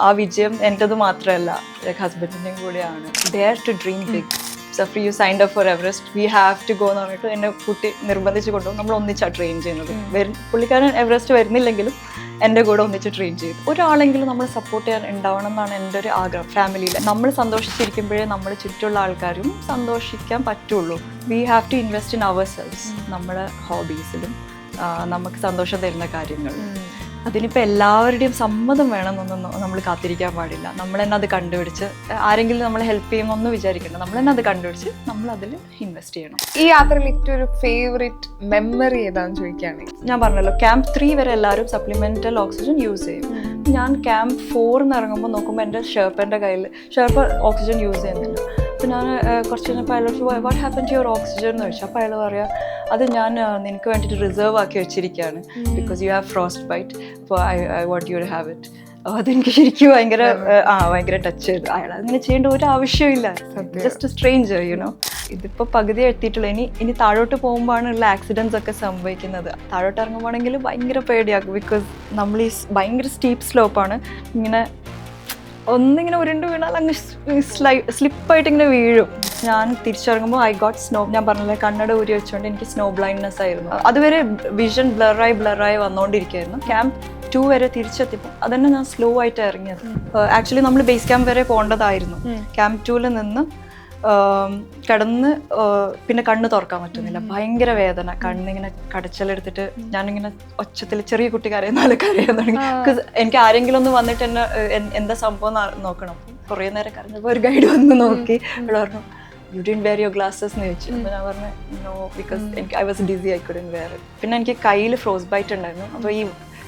ആ വിജയം എൻ്റെത് മാത്രമല്ല, ലൈക്ക് ഹസ്ബൻഡിൻ്റെയും കൂടെയാണ്. Dare to dream big. Safri, you signed up for Everest, we have to go എന്ന് പറഞ്ഞിട്ട് എന്നെ കുട്ടി നിർബന്ധിച്ച് കൊണ്ടുപോകും. നമ്മൾ ഒന്നിച്ചാണ് ട്രെയിൻ ചെയ്യുന്നത്. പുള്ളിക്കാരൻ എവറസ്റ്റ് വരുന്നില്ലെങ്കിലും എൻ്റെ കൂടെ ഒന്നിച്ച് ട്രെയിൻ ചെയ്തു. ഒരാളെങ്കിലും നമ്മൾ സപ്പോർട്ട് ചെയ്യാൻ ഉണ്ടാവണം എന്നാണ് എൻ്റെ ഒരു ആഗ്രഹം. ഫാമിലിയിൽ നമ്മൾ സന്തോഷിച്ചിരിക്കുമ്പോഴേ നമ്മുടെ ചുറ്റുമുള്ള ആൾക്കാരും സന്തോഷിക്കാൻ പറ്റുള്ളൂ. We have to invest in ourselves. നമ്മുടെ ഹോബീസിലും നമുക്ക് സന്തോഷം തരുന്ന കാര്യങ്ങൾ. അതിനിപ്പോൾ എല്ലാവരുടെയും സമ്മതം വേണമെന്നൊന്നും നമ്മൾ കാത്തിരിക്കാൻ പാടില്ല. നമ്മൾ തന്നെ അത് കണ്ടുപിടിച്ച്, ആരെങ്കിലും നമ്മളെ ഹെൽപ്പ് ചെയ്യുമെന്നൊന്നും വിചാരിക്കണം. നമ്മൾ തന്നെ അത് കണ്ടുപിടിച്ച് നമ്മൾ അതിൽ ഇൻവെസ്റ്റ് ചെയ്യണം. ഈ യാത്രയിൽ ഏറ്റവും ഒരു ഫേവറേറ്റ് മെമ്മറി ഏതാണെന്ന് ചോദിക്കുകയാണെങ്കിൽ, ഞാൻ പറഞ്ഞല്ലോ, ക്യാമ്പ് 3 വരെ എല്ലാവരും സപ്ലിമെൻ്റൽ ഓക്സിജൻ യൂസ് ചെയ്യും. ഞാൻ ക്യാമ്പ് 4 ഇറങ്ങുമ്പോൾ നോക്കുമ്പോൾ എൻ്റെ ഷെർപ്പൻ്റെ കയ്യിൽ ഓക്സിജൻ യൂസ് ചെയ്യുന്നില്ല. അപ്പോൾ ഞാൻ കുറച്ച് കഴിഞ്ഞപ്പോൾ അയാളോട് what happen to your oxygen എന്ന് ചോദിച്ചു. അപ്പോൾ അയാൾ പറയാം, അത് ഞാൻ നിനക്ക് വേണ്ടിയിട്ട് റിസർവ് ആക്കി വെച്ചിരിക്കുകയാണ്, because you have frostbite, അപ്പോൾ I want you to have it. അതെനിക്ക് ശരിക്കും ഭയങ്കര ടച്ച് ചെയ്തു. അയാൾ അങ്ങനെ ചെയ്യേണ്ട ഒരു ആവശ്യമില്ല. Just stranger, you know. ഇതിപ്പോൾ പകുതി എത്തിയിട്ടുള്ളൂ. ഇനി താഴോട്ട് പോകുമ്പോഴാണ് ഉള്ള ആക്സിഡൻസ് ഒക്കെ സംഭവിക്കുന്നത്. താഴോട്ട് ഇറങ്ങുമ്പോഴാണെങ്കിൽ ഭയങ്കര പേടിയാക്കും. ബിക്കോസ് നമ്മൾ ഈ ഭയങ്കര സ്റ്റീപ്പ് സ്ലോപ്പാണ്. ഇങ്ങനെ ഒന്നിങ്ങനെ ഉരുണ്ട് വീണാൽ അങ്ങ് സ്ലിപ്പായിട്ട് ഇങ്ങനെ വീഴും. ഞാൻ തിരിച്ചിറങ്ങുമ്പോൾ ഐ ഗോട്ട് സ്നോ. ഞാൻ പറഞ്ഞില്ലേ, കണ്ണട ഊരി വെച്ചുകൊണ്ട് എനിക്ക് സ്നോ ബ്ലൈൻഡ്നെസ് ആയിരുന്നു. അതുവരെ വിഷൻ ബ്ലറായി വന്നുകൊണ്ടിരിക്കുകയായിരുന്നു. ക്യാമ്പ് 2 വരെ തിരിച്ചെത്തിയപ്പോൾ അതന്നെ ഞാൻ സ്ലോ ആയിട്ട് ഇറങ്ങിയത്. ആക്ച്വലി നമ്മൾ ബേസ് ക്യാമ്പ് വരെ പോകേണ്ടതായിരുന്നു. ക്യാമ്പ് 2 നിന്ന് കിടന്ന് പിന്നെ കണ്ണ് തുറക്കാൻ പറ്റുന്നില്ല. ഭയങ്കര വേദന, കണ്ണിങ്ങനെ കടച്ചലെടുത്തിട്ട് ഞാനിങ്ങനെ ഒച്ചത്തിൽ ചെറിയ കുട്ടിക്കാരെയും കരയാൻ തുടങ്ങി. എനിക്ക് ആരെങ്കിലും ഒന്ന് വന്നിട്ട് എന്നെ എന്താ സംഭവം നോക്കണം. കുറേ നേരം കരഞ്ഞപ്പോൾ ഒരു ഗൈഡ് വന്ന് നോക്കി. അവൾ പറഞ്ഞു, you didn't wear your glasses എന്ന് ചോദിച്ചു. അപ്പോൾ ഞാൻ പറഞ്ഞു, നോ, ബിക്കോസ് എനിക്ക് I was dizzy, I couldn't wear. പിന്നെ എനിക്ക് കയ്യിൽ ഫ്രോസ് ബൈറ്റ് ഉണ്ടായിരുന്നു. അപ്പോൾ ഈ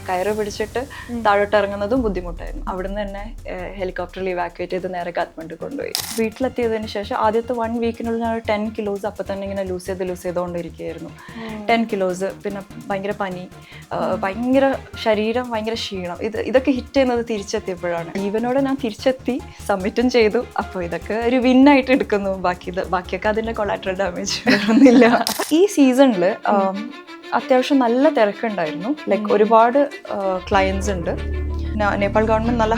കയറ് പിടിച്ചിട്ട് താഴോട്ട് ഇറങ്ങുന്നതും ബുദ്ധിമുട്ടായിരുന്നു. അവിടുന്ന് തന്നെ ഹെലികോപ്റ്ററിൽ ഇവാക്യുവേറ്റ് ചെയ്ത് നേരെ കാഠ്മണ്ഡു കൊണ്ടുപോയി. വീട്ടിലെത്തിയതിന് ശേഷം ആദ്യത്തെ 1 വീക്കിനുള്ളിൽ ഞാൻ 10 കിലോസ് അപ്പം തന്നെ ഇങ്ങനെ ലൂസ് ചെയ്തുകൊണ്ടിരിക്കുകയായിരുന്നു. 10 കിലോസ്. പിന്നെ ഭയങ്കര പനി, ഭയങ്കര ശരീരം, ഭയങ്കര ക്ഷീണം. ഇതൊക്കെ ഹിറ്റ് ചെയ്യുന്നത് തിരിച്ചെത്തിയപ്പോഴാണ്. ജീവനോടെ ഞാൻ തിരിച്ചെത്തി, സബ്മിറ്റും ചെയ്തു. അപ്പോൾ ഇതൊക്കെ ഒരു വിന്നായിട്ട് എടുക്കുന്നു. ബാക്കിയൊക്കെ അതിൻ്റെ കൊളാറ്ററൽ ഡാമേജ് വരുന്നില്ല. ഈ സീസണിൽ അത്യാവശ്യം നല്ല തിരക്കുണ്ടായിരുന്നു. ലൈക്ക് ഒരുപാട് ക്ലയൻസ് ഉണ്ട്. നേപ്പാൾ ഗവൺമെൻറ്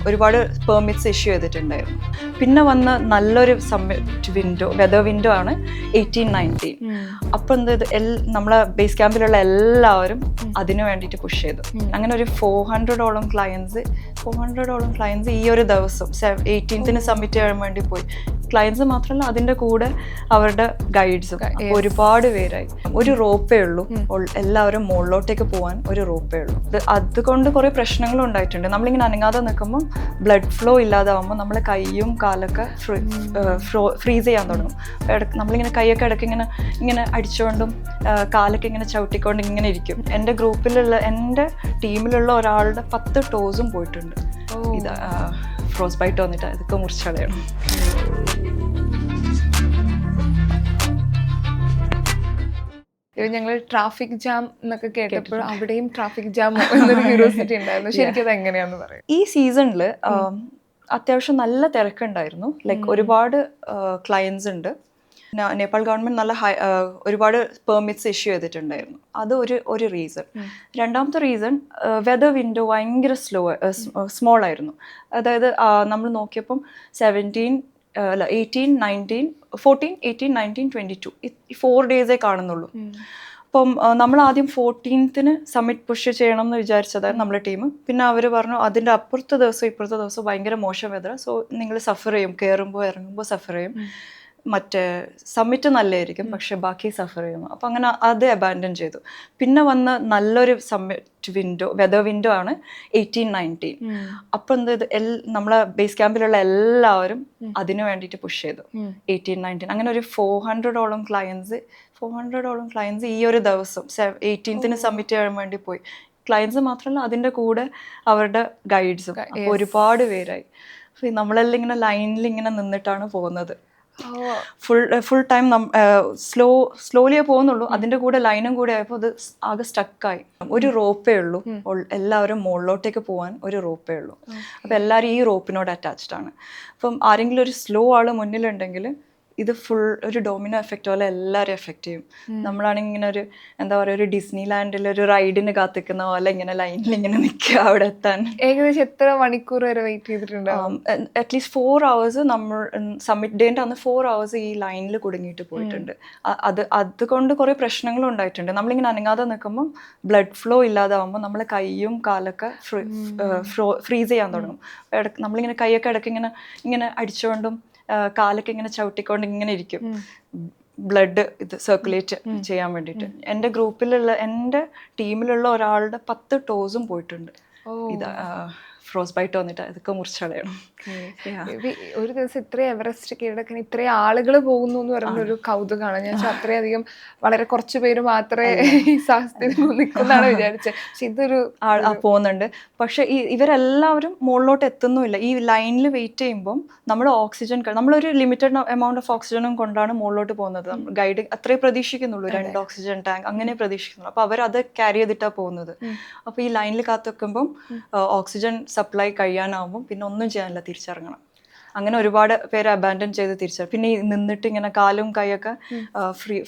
ഒരുപാട് പെർമിറ്റ്സ് ഇഷ്യൂ ചെയ്തിട്ടുണ്ടായിരുന്നു. പിന്നെ വന്ന നല്ലൊരു വെതർ വിൻഡോ ആണ് 18-19. അപ്പോൾ നമ്മളെ ബേസ് ക്യാമ്പിലുള്ള എല്ലാവരും അതിനു വേണ്ടിയിട്ട് പുഷ് ചെയ്തു. അങ്ങനെ ഒരു 400ഓളം ക്ലയൻസ് ഈ ഒരു ദിവസം 18th സബ്മിറ്റ് ചെയ്യാൻ വേണ്ടി പോയി. ക്ലയൻസ് മാത്രമല്ല, അതിൻ്റെ കൂടെ അവരുടെ ഗൈഡ്സും. ഒരുപാട് പേരായി. ഒരു റോപ്പേ ഉള്ളൂ, എല്ലാവരും മുകളിലോട്ടേക്ക് പോകാൻ ഒരു റോപ്പേ ഉള്ളൂ. അതുകൊണ്ട് കുറേ പ്രശ്നങ്ങളും ഉണ്ടായിട്ടുണ്ട്. നമ്മളിങ്ങനെ അനങ്ങാതെ നിൽക്കുമ്പോൾ ബ്ലഡ് ഫ്ലോ ഇല്ലാതാവുമ്പോൾ നമ്മളെ കൈയും കാലൊക്കെ ഫ്രീസ് ചെയ്യാൻ തുടങ്ങും. നമ്മളിങ്ങനെ കൈയൊക്കെ ഇടയ്ക്ക് ഇങ്ങനെ അടിച്ചുകൊണ്ടും കാലൊക്കെ ഇങ്ങനെ ചവിട്ടിക്കൊണ്ടും ഇങ്ങനെ ഇരിക്കും. എൻ്റെ ടീമിലുള്ള ഒരാളുടെ 10 ടോസും പോയിട്ടുണ്ട്. ഇത് ഫ്രോസ്റ്റ് ബൈറ്റ് വന്നിട്ട് അതൊക്കെ മുറിച്ചളയണം. ഞങ്ങൾ ട്രാഫിക് ജാം എന്നൊക്കെ കേട്ടപ്പോൾ അവിടെയും ട്രാഫിക് ജാം എന്നൊരു ക്യൂരിയോസിറ്റി ഉണ്ടായിരുന്നു. ശരിക്കും അത് എങ്ങനെയാന്ന് പറയാം. ഈ സീസണിൽ അത്യാവശ്യം നല്ല തിരക്കുണ്ടായിരുന്നു. ലൈക്ക് ഒരുപാട് ക്ലയൻസ് ഉണ്ട്. നേപ്പാൾ ഗവൺമെൻറ് ഒരുപാട് പെർമിറ്റ്സ് ഇഷ്യൂ ചെയ്തിട്ടുണ്ടായിരുന്നു. അത് ഒരു റീസൺ. രണ്ടാമത്തെ റീസൺ, വെതർ വിൻഡോ ഭയങ്കര സ്മോൾ ആയിരുന്നു. അതായത് നമ്മൾ നോക്കിയപ്പം 18, 19, 22 ഈ 4 ഡേയ്സേ കാണുന്നുള്ളൂ. അപ്പം നമ്മൾ ആദ്യം 14th സബ്മിറ്റ് പുഷ് ചെയ്യണം എന്ന് വിചാരിച്ചതായിരുന്നു നമ്മുടെ ടീം. പിന്നെ അവർ പറഞ്ഞു, അതിൻ്റെ ഇപ്പുറത്തെ ദിവസം ഭയങ്കര മോശം വെതർ, സോ നിങ്ങൾ സഫർ ചെയ്യും, കയറുമ്പോൾ ഇറങ്ങുമ്പോൾ സഫർ ചെയ്യും. മറ്റേ സബ്മിറ്റ് നല്ലതായിരിക്കും, പക്ഷെ ബാക്കി സഫർ ചെയ്യുന്നു. അപ്പം അങ്ങനെ അത് അബാൻഡൻ ചെയ്തു. പിന്നെ വന്ന നല്ലൊരു വെതർ വിൻഡോ ആണ് 18-19. അപ്പം നമ്മളെ ബേസ് ക്യാമ്പിലുള്ള എല്ലാവരും അതിനു വേണ്ടിയിട്ട് പുഷ് ചെയ്തു. 18-19 അങ്ങനെ ഒരു 400ഓളം ക്ലയൻസ് ഈ ഒരു ദിവസം 18th സബ്മിറ്റ് ചെയ്യാൻ വേണ്ടി പോയി. ക്ലയൻസ് മാത്രമല്ല, അതിൻ്റെ കൂടെ അവരുടെ ഗൈഡ്സും. അപ്പോൾ ഒരുപാട് പേരായി. നമ്മളെല്ലാം ഇങ്ങനെ ലൈനിൽ ഇങ്ങനെ നിന്നിട്ടാണ് പോകുന്നത്. ഫുൾ ടൈം സ്ലോലിയേ പോകുന്നുള്ളൂ. അതിൻ്റെ കൂടെ ലൈനും കൂടെ ആയപ്പോൾ അത് ആകെ സ്റ്റക്കായി. ഒരു റോപ്പേ ഉള്ളൂ, എല്ലാവരും മുകളിലോട്ടേക്ക് പോകാൻ ഒരു റോപ്പേ ഉള്ളൂ. അപ്പോൾ എല്ലാവരും ഈ റോപ്പിനോട് അറ്റാച്ച്ഡ് ആണ്. അപ്പം ആരെങ്കിലും ഒരു സ്ലോ ആൾ മുന്നിലുണ്ടെങ്കിൽ ഇത് ഫുൾ ഒരു ഡൊമിനോ എഫക്റ്റ് പോലെ എല്ലാവരും എഫക്റ്റ് ചെയ്യും. നമ്മളാണെങ്കിൽ ഇങ്ങനെ ഒരു എന്താ പറയുക, ഒരു ഡിസ്നി ലാൻഡിൽ ഒരു റൈഡിന് കാത്തിക്കുന്ന പോലെ ഇങ്ങനെ ലൈനിൽ ഇങ്ങനെ നിൽക്കുക അവിടെ എത്താൻ. ഏകദേശം എത്ര മണിക്കൂർ വരെ വെയിറ്റ് ചെയ്തിട്ടുണ്ടാവും? അറ്റ്ലീസ്റ്റ് 4 hours നമ്മൾ സബ്മിറ്റ് ഡേൻ്റെ അന്ന് 4 hours ഈ ലൈനിൽ കുടുങ്ങിയിട്ട് പോയിട്ടുണ്ട്. അതുകൊണ്ട് കുറേ പ്രശ്നങ്ങളും ഉണ്ടായിട്ടുണ്ട്. നമ്മളിങ്ങനെ അനങ്ങാതെ നിൽക്കുമ്പം ബ്ലഡ് ഫ്ലോ ഇല്ലാതാവുമ്പോൾ നമ്മളെ കൈയും കാലൊക്കെ ഫ്രീസ് ചെയ്യാൻ തുടങ്ങും. നമ്മളിങ്ങനെ കൈയൊക്കെ ഇടയ്ക്ക് ഇങ്ങനെ അടിച്ചുകൊണ്ടും കാലൊക്കെ ഇങ്ങനെ ചവിട്ടിക്കൊണ്ട് ഇങ്ങനെ ഇരിക്കും, ബ്ലഡ് ഇത് സർക്കുലേറ്റ് ചെയ്യാൻ വേണ്ടിയിട്ട്. എൻ്റെ ഗ്രൂപ്പിലുള്ള എൻ്റെ ടീമിലുള്ള ഒരാളുടെ 10 toes പോയിട്ടുണ്ട്. ഇത് ഫ്രോസ് ബൈറ്റ് വന്നിട്ട് അതൊക്കെ മുറിച്ചളയണം. ഒരു ദിവസം ഇത്രയും എവറസ്റ്റ് കീഴടക്കാൻ ഇത്രയും ആളുകൾ പോകുന്നു എന്ന് പറയുന്ന ഒരു കൗതുകമാണ്. ഞാൻ അത്രയധികം വളരെ കുറച്ച് പേര് മാത്രമേ ഈ സാഹസത്തിൽ നിൽക്കുന്നതാണ് വിചാരിച്ചത്. പക്ഷെ ഇതൊരു പോകുന്നുണ്ട്. പക്ഷെ ഇവരെല്ലാവരും മുകളിലോട്ട് എത്തുന്നുമില്ല. ഈ ലൈനിൽ വെയിറ്റ് ചെയ്യുമ്പം നമ്മൾ ഓക്സിജൻ, നമ്മളൊരു ലിമിറ്റഡ് എമൗണ്ട് ഓഫ് ഓക്സിജനും കൊണ്ടാണ് മുകളിലോട്ട് പോകുന്നത്. ഗൈഡ് അത്രേ പ്രതീക്ഷിക്കുന്നുള്ളൂ, 2 ഓക്സിജൻ ടാങ്ക് അങ്ങനെ പ്രതീക്ഷിക്കുന്നുള്ളൂ. അപ്പോൾ അവരത് ക്യാരി ചെയ്തിട്ടാണ് പോകുന്നത്. അപ്പോൾ ഈ ലൈനിൽ കാത്തു വെക്കുമ്പം ഓക്സിജൻ സപ്ലൈ കഴിയാനാവുമ്പം പിന്നെ ഒന്നും ചെയ്യാനില്ല, തിരിച്ചിറങ്ങണം. അങ്ങനെ ഒരുപാട് പേര് അബാൻഡൻ ചെയ്ത് തിരിച്ചു. പിന്നെ ഈ നിന്നിട്ട് ഇങ്ങനെ കാലും കൈയൊക്കെ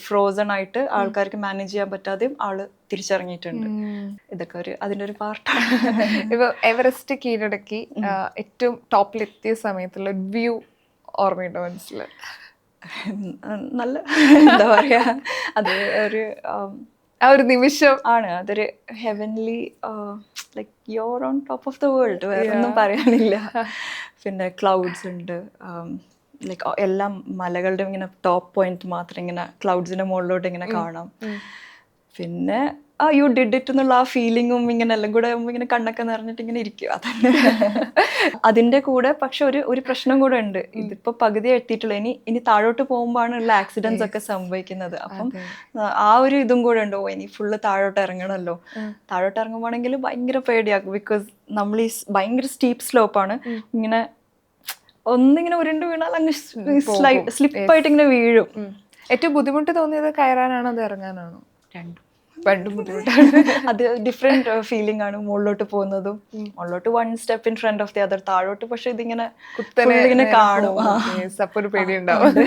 ഫ്രോസൺ ആയിട്ട് ആൾക്കാർക്ക് മാനേജ് ചെയ്യാൻ പറ്റാതെയും ആള് തിരിച്ചിറങ്ങിയിട്ടുണ്ട്. ഇതൊക്കെ അതിൻ്റെ ഒരു പാർട്ടാണ്. ഇപ്പൊ എവറസ്റ്റ് കീഴടക്കി ഏറ്റവും ടോപ്പിലെത്തിയ സമയത്തുള്ള വ്യൂ ഓർമ്മയുണ്ടോ? മനസ്സിലായി നല്ല എന്താ പറയാ, അത് ഒരു നിമിഷം ആണ്. അതൊരു heavenly, like your own top of the world, വേറെ ഒന്നും പറയാനില്ല. പിന്നെ ക്ലൗഡ്സ് ഉണ്ട്, ലൈക്ക് എല്ലാ മലകളുടെയും ഇങ്ങനെ ടോപ്പ് പോയിന്റ് മാത്രം ഇങ്ങനെ ക്ലൗഡ്സിന്റെ മുകളിലോട്ട് ഇങ്ങനെ കാണാം. പിന്നെ യു ഡിഡ് ഇറ്റ് എന്നുള്ള ആ ഫീലിങ്ങും ഇങ്ങനെ എല്ലാം കൂടെ ഇങ്ങനെ കണ്ണൊക്കെ നിറഞ്ഞിട്ട് ഇങ്ങനെ ഇരിക്കും. അതന്നെ അതിൻ്റെ കൂടെ പക്ഷെ ഒരു പ്രശ്നം കൂടെ ഉണ്ട്. ഇതിപ്പോൾ പകുതി എത്തിയിട്ടുള്ളൂ. ഇനി താഴോട്ട് പോകുമ്പോഴാണ് ഉള്ള ആക്സിഡൻസ് ഒക്കെ സംഭവിക്കുന്നത്. അപ്പം ആ ഒരു ഇതും കൂടെ ഉണ്ടോ, ഇനി ഫുള്ള് താഴോട്ട് ഇറങ്ങണമല്ലോ. താഴോട്ട് ഇറങ്ങുമ്പോഴാണെങ്കിൽ ഭയങ്കര പേടിയാക്കും. ബിക്കോസ് നമ്മൾ ഈ ഭയങ്കര സ്റ്റീപ്പ് സ്ലോപ്പാണ്. ഇങ്ങനെ ഒന്നിങ്ങനെ ഉരുണ്ട് വീണാൽ അങ്ങ് സ്ലിപ്പായിട്ട് ഇങ്ങനെ വീഴും. ഏറ്റവും ബുദ്ധിമുട്ട് തോന്നിയത് കയറാനാണോ അത് ഇറങ്ങാനാണോ? രണ്ടും ബുദ്ധിമുട്ടാണ്. അത് ഡിഫറെന്റ് ഫീലിംഗ് ആണ്. മുകളിലോട്ട് പോകുന്നതും മുകളിലോട്ട് 1 step in front of the other, താഴോട്ട് പക്ഷെ ഇതിങ്ങനെ ഇങ്ങനെ കാണും. അപ്പൊ ഒരു പേടിയുണ്ടാവും.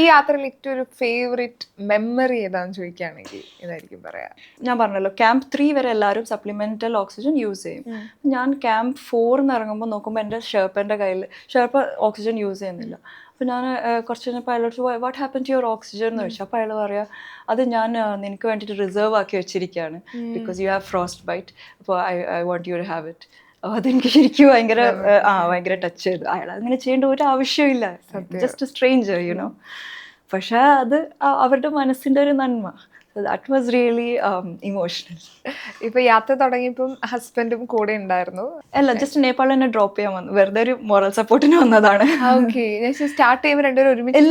ഈ യാത്രയിൽ ഏറ്റവും ഒരു ഫേവറേറ്റ് മെമ്മറി ഏതാന്ന് ചോദിക്കുകയാണെങ്കിൽ ഇതായിരിക്കും പറയാ. ഞാൻ പറഞ്ഞല്ലോ, ക്യാമ്പ് 3 വരെ എല്ലാവരും സപ്ലിമെന്റൽ ഓക്സിജൻ യൂസ് ചെയ്യും. ഞാൻ ക്യാമ്പ് 4 ഇറങ്ങുമ്പോൾ നോക്കുമ്പോൾ എൻ്റെ ഷെർപ്പൻ്റെ കയ്യിൽ ഓക്സിജൻ യൂസ് ചെയ്യുന്നില്ല. അപ്പോൾ ഞാൻ കുറച്ച് കഴിഞ്ഞപ്പോൾ അയാളോട് what happen to your oxygen എന്ന് ചോദിച്ചു. അപ്പോൾ അയാൾ പറയാ, അത് ഞാൻ നിനക്ക് വേണ്ടിയിട്ട് റിസർവ് ആക്കി വെച്ചിരിക്കുകയാണ്, because you have frostbite, അപ്പോൾ I want you to have it. അപ്പോൾ അതെനിക്ക് ശരിക്കും ഭയങ്കര ടച്ച് ചെയ്തു. അയാൾ അങ്ങനെ ചെയ്യേണ്ട ഒരു ആവശ്യമില്ല, ജസ്റ്റ് സ്ട്രേഞ്ചർ യുനോ. പക്ഷേ അത് അവരുടെ മനസ്സിൻ്റെ ഒരു നന്മ. That was really emotional. ഇപ്പൊ യാത്ര തുടങ്ങിയപ്പം ഹസ്ബൻഡും കൂടെ ഉണ്ടായിരുന്നു? അല്ല, ജസ്റ്റ് നേപ്പാളിൽ തന്നെ ഡ്രോപ്പ് ചെയ്യാൻ വന്നു. വെറുതെ ഒരു മോറൽ സപ്പോർട്ടിന് വന്നതാണ്. സ്റ്റാർട്ട് ചെയ്യുമ്പോൾ രണ്ടുപേരും ഒരുമിച്ച്?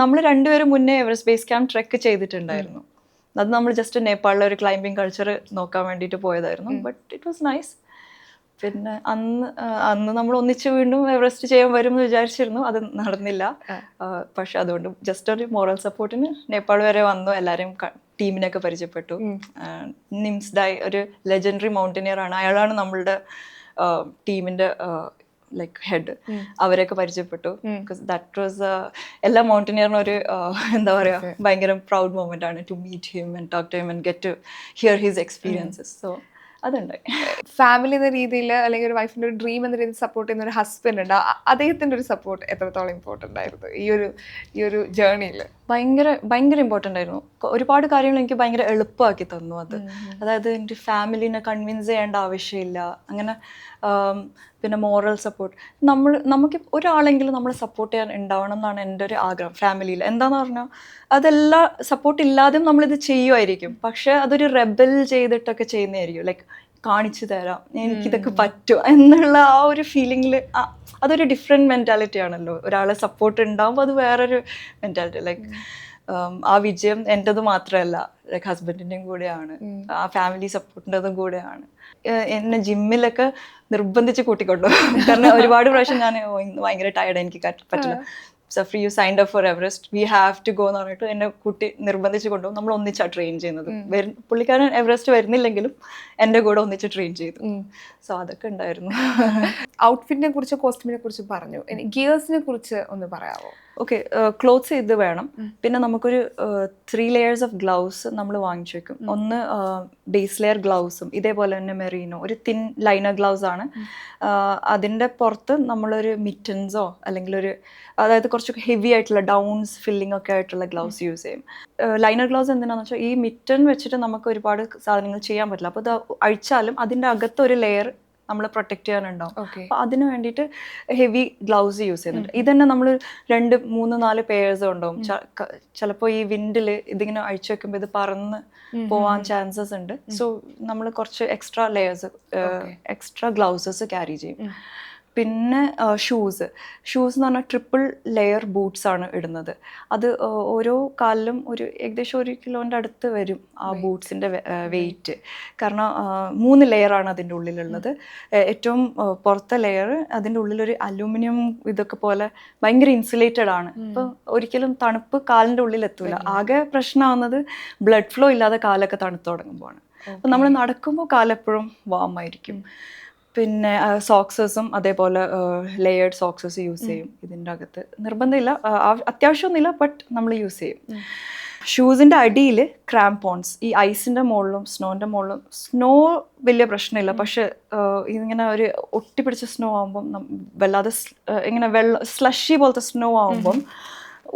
നമ്മൾ രണ്ടുപേരും മുന്നേ എവറസ്റ്റ് ബേസ് ക്യാമ്പ് ട്രെക്ക് ചെയ്തിട്ടുണ്ടായിരുന്നു. അത് നമ്മൾ ജസ്റ്റ് നേപ്പാളിലെ ഒരു ക്ലൈംബിംഗ് കൾച്ചർ നോക്കാൻ വേണ്ടിയിട്ട് പോയതായിരുന്നു. But it was nice. പിന്നെ അന്ന് നമ്മൾ ഒന്നിച്ച് വീണ്ടും എവറസ്റ്റ് ചെയ്യാൻ വരും എന്ന് വിചാരിച്ചിരുന്നു. അത് നടന്നില്ല. പക്ഷെ അതുകൊണ്ട് ജസ്റ്റ് ഒരു മോറൽ സപ്പോർട്ടിന് നേപ്പാൾ വരെ വന്നു. എല്ലാവരെയും ടീമിനൊക്കെ പരിചയപ്പെട്ടു. നിംസ് ഡായ് ഒരു ലെജൻഡറി മൗണ്ടനിയർ ആണ്. അയാളാണ് നമ്മളുടെ ടീമിൻ്റെ ലൈക്ക് ഹെഡ്. അവരെയൊക്കെ പരിചയപ്പെട്ടു. ബിക്കോസ് ദാറ്റ് വാസ് എല്ലാ മൗണ്ടനിയറിനും ഒരു എന്താ പറയുക, ഭയങ്കര പ്രൗഡ് മൊമെൻ്റ് ആണ് to meet him and talk to him and get to hear his experiences. So അതുണ്ടായി. ഫാമിലി എന്ന രീതിയിൽ അല്ലെങ്കിൽ ഒരു വൈഫിൻ്റെ ഒരു ഡ്രീം എന്ന രീതിയിൽ സപ്പോർട്ട് ചെയ്യുന്ന ഒരു ഹസ്ബൻഡ് ഉണ്ട്. അദ്ദേഹത്തിൻ്റെ ഒരു സപ്പോർട്ട് എത്രത്തോളം ഇമ്പോർട്ടൻ്റ് ആയിരുന്നു ഈ ഒരു ജേർണിയിൽ? ഭയങ്കര ഇമ്പോർട്ടൻ്റ് ആയിരുന്നു. ഒരുപാട് കാര്യങ്ങൾ എനിക്ക് ഭയങ്കര എളുപ്പമാക്കി തന്നു അത്. അതായത് എൻ്റെ ഫാമിലിനെ കൺവിൻസ് ചെയ്യേണ്ട ആവശ്യമില്ല അങ്ങനെ. പിന്നെ മോറൽ സപ്പോർട്ട്, നമുക്ക് ഒരാളെങ്കിലും നമ്മളെ സപ്പോർട്ട് ചെയ്യാൻ ഉണ്ടാവണം എന്നാണ് എൻ്റെ ഒരു ആഗ്രഹം ഫാമിലിയിൽ. എന്താന്ന് പറഞ്ഞാൽ അതെല്ലാം സപ്പോർട്ട് ഇല്ലാതെയും നമ്മളിത് ചെയ്യുമായിരിക്കും. പക്ഷെ അതൊരു റെബൽ ചെയ്തിട്ടൊക്കെ ചെയ്യുന്നതായിരിക്കും. ലൈക്ക് കാണിച്ചു തരാം, എനിക്കിതൊക്കെ പറ്റും എന്നുള്ള ആ ഒരു ഫീലിങ്ങിൽ. അതൊരു ഡിഫറെൻറ്റ് മെൻറ്റാലിറ്റി ആണല്ലോ. ഒരാളെ സപ്പോർട്ട് ഉണ്ടാകുമ്പോൾ അത് വേറൊരു മെൻറ്റാലിറ്റി. ലൈക്ക് ആ വിജയം എൻ്റെത് മാത്രമല്ല, ലൈക്ക് ഹസ്ബൻഡിൻ്റെയും കൂടെയാണ്, ആ ഫാമിലി സപ്പോർട്ടിൻ്റെതും കൂടെയാണ്. എന്നെ ജിമ്മിലൊക്കെ നിർബന്ധിച്ച് കൂട്ടിക്കൊണ്ടു. കാരണം ഒരുപാട് പ്രാവശ്യം ഞാൻ ഇന്ന് ഭയങ്കര ടയർഡ്, എനിക്ക് പറ്റില്ല. Safri you signed up for Everest, we have to go എന്ന് പറഞ്ഞിട്ട് എന്നെ കുട്ടി നിർബന്ധിച്ച് കൊണ്ടുപോകും. നമ്മൾ ഒന്നിച്ചാണ് ട്രെയിൻ ചെയ്യുന്നത്. പുള്ളിക്കാരൻ എവറസ്റ്റ് വരുന്നില്ലെങ്കിലും എൻ്റെ കൂടെ ഒന്നിച്ച് ട്രെയിൻ ചെയ്തു. സോ അതൊക്കെ ഉണ്ടായിരുന്നു. ഔട്ട്ഫിറ്റിനെ കുറിച്ച് കോസ്റ്റ്യൂമിനെ കുറിച്ച് പറഞ്ഞു, ഇനി ഗിയേഴ്സിനെ കുറിച്ച് ഒന്ന് പറയാമോ? ഓക്കെ, ക്ലോത്ത്സ് ഇത് വേണം. പിന്നെ നമുക്കൊരു 3 layers ഓഫ് ഗ്ലൗസ് നമ്മൾ വാങ്ങിച്ചു വെക്കും. ഒന്ന് ബേസ് ലെയർ ഗ്ലൗസും ഇതേപോലെ തന്നെ മെറീനോ ഒരു തിൻ ലൈനർ ഗ്ലൗസ് ആണ്. അതിൻ്റെ പുറത്ത് നമ്മളൊരു മിറ്റൻസോ അല്ലെങ്കിൽ അതായത് കുറച്ചൊക്കെ ഹെവി ആയിട്ടുള്ള ഡൗൺസ് ഫില്ലിംഗ് ഒക്കെ ആയിട്ടുള്ള ഗ്ലൗസ് യൂസ് ചെയ്യും. ലൈനർ ഗ്ലൗസ് എന്തിനാണെന്ന് വെച്ചാൽ ഈ മിറ്റൻ വെച്ചിട്ട് നമുക്ക് ഒരുപാട് സാധനങ്ങൾ ചെയ്യാൻ പറ്റില്ല. അപ്പോൾ ഇത് അഴിച്ചാലും അതിൻ്റെ അകത്തൊരു ലെയർ നമ്മൾ പ്രൊട്ടക്ട് ചെയ്യാനുണ്ടാവും. അപ്പോൾ അതിന് വേണ്ടിയിട്ട് ഹെവി ഗ്ലൗസ് യൂസ് ചെയ്യുന്നുണ്ട്. ഇതന്നെ നമ്മൾ 2, 3, 4 പേഴ്സ് ഉണ്ടാവും. ചിലപ്പോൾ ഈ വിൻഡിൽ ഇതിങ്ങനെ അഴിച്ചു വെക്കുമ്പോൾ ഇത് പറന്ന് പോവാൻ ചാൻസസ് ഉണ്ട്. സോ നമ്മൾ കുറച്ച് എക്സ്ട്രാ എക്സ്ട്രാ ഗ്ലൗസസ് ക്യാരി ചെയ്യും. പിന്നെ ഷൂസ് എന്ന് പറഞ്ഞാൽ 3 layer ബൂട്ട്സ് ആണ് ഇടുന്നത്. അത് ഓരോ കാലിലും ഏകദേശം 1 കിലോൻ്റെ അടുത്ത് വരും ആ ബൂട്ട്സിൻ്റെ വെയിറ്റ്. കാരണം 3 ലെയറാണ് അതിൻ്റെ ഉള്ളിലുള്ളത്. ഏറ്റവും പുറത്തെ ലെയർ അതിൻ്റെ ഉള്ളിലൊരു അലൂമിനിയം ഇതൊക്കെ പോലെ ഭയങ്കര ഇൻസുലേറ്റഡ് ആണ്. അപ്പോൾ ഒരിക്കലും തണുപ്പ് കാലിൻ്റെ ഉള്ളിൽ എത്തൂല. ആകെ പ്രശ്നമാവുന്നത് ബ്ലഡ് ഫ്ലോ ഇല്ലാതെ കാലൊക്കെ തണുത്ത് തുടങ്ങുമ്പോൾ ആണ്. അപ്പോൾ നമ്മൾ നടക്കുമ്പോൾ കാലെപ്പോഴും വാം ആയിരിക്കും. പിന്നെ സോക്സസും അതേപോലെ ലെയേർഡ് സോക്സസ് യൂസ് ചെയ്യും. ഇതിൻ്റെ അകത്ത് നിർബന്ധമില്ല, അത്യാവശ്യമൊന്നുമില്ല, ബട്ട് നമ്മൾ യൂസ് ചെയ്യും. ഷൂസിൻ്റെ അടിയിൽ ക്രാംപോൺസ്, ഈ ഐസിൻ്റെ മുകളിലും സ്നോൻ്റെ മുകളിലും. സ്നോ വലിയ പ്രശ്നമില്ല, പക്ഷെ ഇതിങ്ങനെ ഒരു ഒട്ടിപ്പിടിച്ച സ്നോ ആകുമ്പം വല്ലാതെ ഇങ്ങനെ സ്ലഷി പോലത്തെ സ്നോ ആകുമ്പം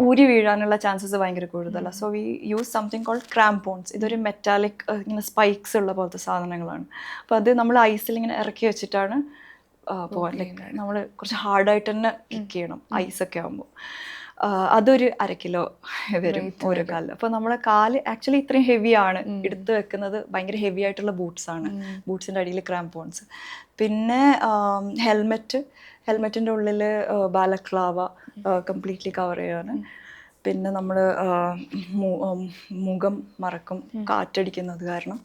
ഊരി വീഴാനുള്ള ചാൻസസ് ഭയങ്കര കൂടുതലാണ്. So we use something called crampons. ഇതൊരു മെറ്റാലിക് ഇങ്ങനെ സ്പൈക്സ് ഉള്ള പോലത്തെ സാധനങ്ങളാണ്. അപ്പോൾ അത് നമ്മൾ ഐസിൽ ഇങ്ങനെ ഇറക്കി വെച്ചിട്ടാണ് പോകാൻ. ലൈക്ക് നമ്മൾ കുറച്ച് ഹാർഡായിട്ട് തന്നെ കിക്ക് ചെയ്യണം ഐസൊക്കെ ആകുമ്പോൾ. അതൊരു 1/2 കിലോ വരും ഓരോ കാലിൽ. അപ്പോൾ നമ്മളെ കാല് ആക്ച്വലി ഇത്രയും ഹെവിയാണ്. എടുത്ത് വെക്കുന്നത് ഭയങ്കര ഹെവി ആയിട്ടുള്ള ബൂട്ട്സാണ്. ബൂട്ട്സിൻ്റെ അടിയിൽ ക്രാംപോൺസ്. പിന്നെ ഹെൽമെറ്റിൻ്റെ ഉള്ളിൽ ബാലക്ലാവ കംപ്ലീറ്റ്ലി കവർ ചെയ്യാണ്. പിന്നെ നമ്മൾ മുഖം മറക്കും കാറ്റടിക്കുന്നത് കാരണം.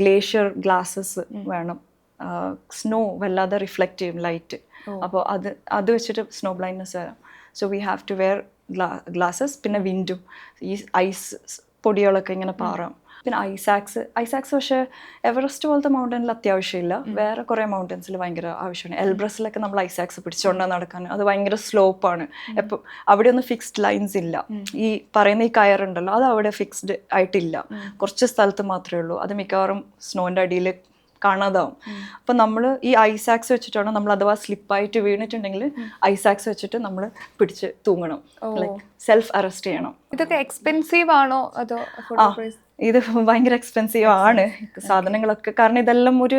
ഗ്ലേഷ്യർ ഗ്ലാസ്സസ് വേണം. സ്നോ വല്ലാതെ റിഫ്ലക്റ്റ് ചെയ്യും ലൈറ്റ്. അപ്പോൾ അത് വെച്ചിട്ട് സ്നോ ബ്ലൈൻഡ്നെസ് വരാം. So we have to wear glasses. പിന്നെ വിൻഡും ഈ ഐസ് പൊടികളൊക്കെ ഇങ്ങനെ പാറാം. പിന്നെ ഐസാക്സ് പക്ഷേ എവറസ്റ്റ് പോലത്തെ മൗണ്ടനിൽ അത്യാവശ്യമില്ല. വേറെ കുറേ മൗണ്ടൻസിൽ ഭയങ്കര ആവശ്യമാണ്. എൽബ്രസിലൊക്കെ നമ്മൾ ഐസാക്സ് പിടിച്ചുകൊണ്ട് നടക്കാൻ. അത് ഭയങ്കര സ്ലോപ്പാണ്. എപ്പോൾ അവിടെ ഒന്നും ഫിക്സ്ഡ് ലൈൻസ് ഇല്ല. ഈ പറയുന്ന ഈ കയറുണ്ടല്ലോ അത് അവിടെ ഫിക്സ്ഡ് ആയിട്ടില്ല. കുറച്ച് സ്ഥലത്ത് മാത്രമേ ഉള്ളൂ. അത് മിക്കവാറും സ്നോൻ്റെ അടിയിൽ കാണാതാവും. അപ്പം നമ്മൾ ഈ ഐസാക്സ് വെച്ചിട്ടാണ് നമ്മൾ അഥവാ സ്ലിപ്പായിട്ട് വീണിട്ടുണ്ടെങ്കിൽ ഐസാക്സ് വെച്ചിട്ട് നമ്മൾ പിടിച്ച് തൂങ്ങണം. ലൈക്ക് സെൽഫ് അറസ്റ്റ് ചെയ്യണം. ഇതൊക്കെ എക്സ്പെൻസീവ് ആണോ അതോ ഇത് ഭയങ്കര എക്സ്പെൻസീവ് ആണ് സാധനങ്ങളൊക്കെ. കാരണം ഇതെല്ലാം ഒരു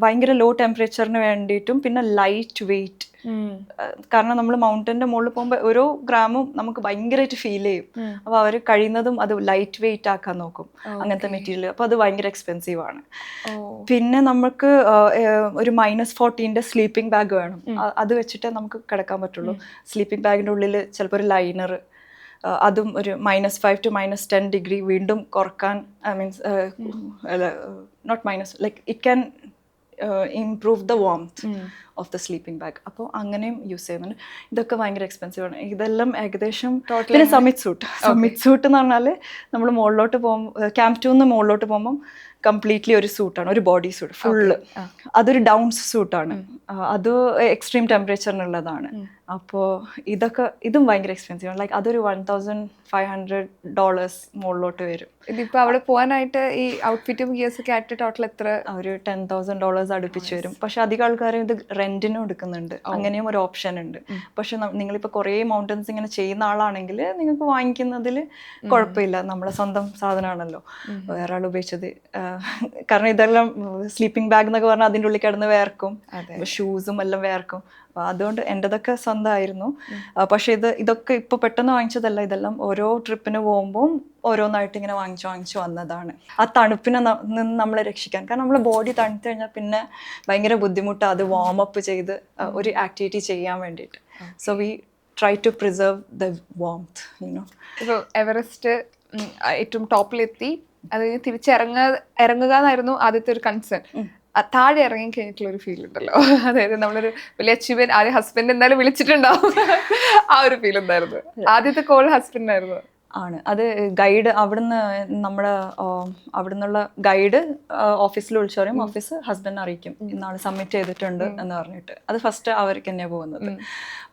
ഭയങ്കര ലോ ടെമ്പറേച്ചറിന് വേണ്ടിയിട്ടും പിന്നെ ലൈറ്റ് വെയിറ്റ്. കാരണം നമ്മൾ മൗണ്ടൻ്റെ മുകളിൽ പോകുമ്പോൾ ഓരോ ഗ്രാമും നമുക്ക് ഭയങ്കരമായിട്ട് ഫീൽ ചെയ്യും. അപ്പോൾ അവർ കഴിയുന്നതും അത് ലൈറ്റ് വെയിറ്റ് ആക്കാൻ നോക്കും അങ്ങനത്തെ മെറ്റീരിയൽ. അപ്പോൾ അത് ഭയങ്കര എക്സ്പെൻസീവ് ആണ്. പിന്നെ നമുക്ക് ഒരു -14 സ്ലീപ്പിംഗ് ബാഗ് വേണം. അത് വെച്ചിട്ടേ നമുക്ക് കിടക്കാൻ പറ്റുള്ളൂ. സ്ലീപ്പിംഗ് ബാഗിൻ്റെ ഉള്ളിൽ ചിലപ്പോൾ ഒരു ലൈനർ, അതും ഒരു -5 to -10 ഡിഗ്രി വീണ്ടും കുറക്കാൻ. I means not minus, like it can improve the warmth of the sleeping bag. അപ്പോൾ അങ്ങനെയും യൂസ് ചെയ്യുന്നുണ്ട്. ഇതൊക്കെ ഭയങ്കര എക്സ്പെൻസീവ് ആണ്. ഇതെല്ലാം ഏകദേശം. പിന്നെ സമ്മിറ്റ് സൂട്ട് എന്ന് പറഞ്ഞാൽ നമ്മൾ മുകളിലോട്ട് പോകുമ്പോൾ ക്യാമ്പ് 2 മുകളിലോട്ട് പോകുമ്പം കംപ്ലീറ്റ്ലി ഒരു സൂട്ടാണ്, ഒരു ബോഡി സൂട്ട് ഫുള്ള്. അതൊരു ഡൗൺസ് സൂട്ടാണ്. അത് എക്സ്ട്രീം ടെമ്പറേച്ചറിനുള്ളതാണ്. അപ്പോൾ ഇതും ഭയങ്കര എക്സ്പെൻസീവ് ആണ്. ലൈക്ക് അതൊരു $1,500 മുകളിലോട്ട് വരും. ഇതിപ്പോൾ അവിടെ പോകാനായിട്ട് ഈ ഔട്ട്ഫിറ്റും ഗിയേഴ്സൊക്കെ ആയിട്ട് ടോട്ടൽ എത്ര? ഒരു $10,000 അടുപ്പിച്ച് വരും. പക്ഷെ അധികം ആൾക്കാരും ഇത് റെന്റിനും എടുക്കുന്നുണ്ട്. അങ്ങനെയും ഒരു ഓപ്ഷൻ ഉണ്ട്. പക്ഷെ നിങ്ങളിപ്പോൾ കുറേ മൗണ്ടൻസ് ഇങ്ങനെ ചെയ്യുന്ന ആളാണെങ്കിൽ നിങ്ങൾക്ക് വാങ്ങിക്കുന്നതിൽ കുഴപ്പമില്ല. നമ്മളെ സ്വന്തം സാധനമാണല്ലോ, വേറെ ആൾ ഉപയോഗിച്ചത്. കാരണം ഇതെല്ലാം സ്ലീപ്പിംഗ് ബാഗ് എന്നൊക്കെ പറഞ്ഞാൽ അതിൻ്റെ ഉള്ളിൽ കിടന്ന് വേർക്കും, ഷൂസും എല്ലാം വേർക്കും. അപ്പോൾ അതുകൊണ്ട് എൻ്റെതൊക്കെ സ്വന്തമായിരുന്നു. പക്ഷേ ഇതൊക്കെ ഇപ്പോൾ പെട്ടെന്ന് വാങ്ങിച്ചതല്ല. ഇതെല്ലാം ഓരോ ട്രിപ്പിന് പോകുമ്പോൾ ഓരോന്നായിട്ട് ഇങ്ങനെ വാങ്ങിച്ചു വന്നതാണ്. ആ തണുപ്പിനെ നിന്ന് നമ്മളെ രക്ഷിക്കാൻ. കാരണം നമ്മളെ ബോഡി തണുത്ത് കഴിഞ്ഞാൽ പിന്നെ ഭയങ്കര ബുദ്ധിമുട്ടാണ് അത് വാമപ്പ് ചെയ്ത് ഒരു ആക്ടിവിറ്റി ചെയ്യാൻ വേണ്ടിയിട്ട്. So we try to preserve the warmth, you know. ഇപ്പോൾ എവറസ്റ്റ് ഏറ്റവും ടോപ്പിലെത്തി, അത് തിരിച്ചിറങ്ങുക എന്നായിരുന്നു ആദ്യത്തെ ഒരു കൺസേൺ. താഴെ ഇറങ്ങി കഴിഞ്ഞിട്ടുള്ള ഒരു ഫീൽ ഉണ്ടല്ലോ, അതായത് നമ്മളൊരു വലിയ അച്ചീവ്മെന്റ്, ആദ്യം ഹസ്ബൻഡ് എന്തായാലും വിളിച്ചിട്ടുണ്ടാവും, ആ ഒരു ഫീൽ എന്തായിരുന്നു? ആദ്യത്തെ കോൾ ഹസ്ബൻഡ് ആയിരുന്നു? ആണ്. അത് ഗൈഡ് അവിടുന്ന് നമ്മുടെ അവിടുന്നുള്ള ഗൈഡ് ഓഫീസിൽ വിളിച്ചു പറയും, ഓഫീസ് ഹസ്ബൻഡിനെ അറിയിക്കും ഇന്നാൾ സബ്മിറ്റ് ചെയ്തിട്ടുണ്ട് എന്ന് പറഞ്ഞിട്ട്. അത് ഫസ്റ്റ് അവർക്ക് തന്നെയാണ് പോകുന്നത്.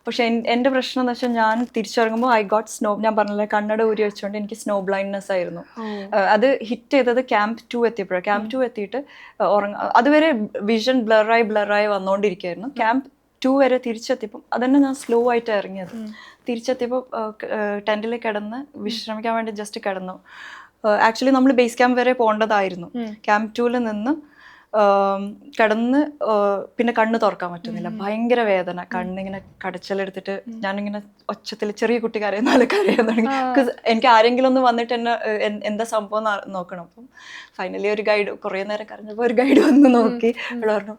പക്ഷെ എൻ്റെ പ്രശ്നം എന്ന് വെച്ചാൽ ഞാൻ തിരിച്ചിറങ്ങുമ്പോൾ ഐ ഗോട്ട് സ്നോ, ഞാൻ പറഞ്ഞില്ലേ കണ്ണട ഊരി വെച്ചുകൊണ്ട് എനിക്ക് സ്നോ ബ്ലൈൻഡ്നെസ് ആയിരുന്നു. അത് ഹിറ്റ് ചെയ്തത് ക്യാമ്പ് 2 എത്തിയപ്പോഴാണ്. ക്യാമ്പ് 2 എത്തിയിട്ട് അതുവരെ വിഷൻ ബ്ലറായി വന്നുകൊണ്ടിരിക്കുകയായിരുന്നു. ക്യാമ്പ് 2 വരെ തിരിച്ചെത്തിയപ്പം അതന്നെ ഞാൻ സ്ലോ ആയിട്ട് ഇറങ്ങിയത്. തിരിച്ചെത്തിയപ്പോൾ ടെൻറ്റിൽ കിടന്ന് വിശ്രമിക്കാൻ വേണ്ടി ജസ്റ്റ് കിടന്നു. ആക്ച്വലി നമ്മൾ ബേസ് ക്യാമ്പ് വരെ പോകേണ്ടതായിരുന്നു. ക്യാമ്പ് 2 നിന്ന് കിടന്ന് പിന്നെ കണ്ണ് തുറക്കാൻ പറ്റുന്നില്ല, ഭയങ്കര വേദന, കണ്ണിങ്ങനെ കടച്ചലെടുത്തിട്ട് ഞാനിങ്ങനെ ഒച്ചത്തിൽ ചെറിയ കുട്ടി കരയുന്ന കരയാൻ തുടങ്ങി. എനിക്ക് ആരെങ്കിലും ഒന്ന് വന്നിട്ട് എന്നെ എന്താ സംഭവം നോക്കണം. അപ്പം ഫൈനലി ഒരു ഗൈഡ്, കുറേ നേരം കരഞ്ഞപ്പോൾ ഒരു ഗൈഡ് വന്ന് നോക്കി പറഞ്ഞു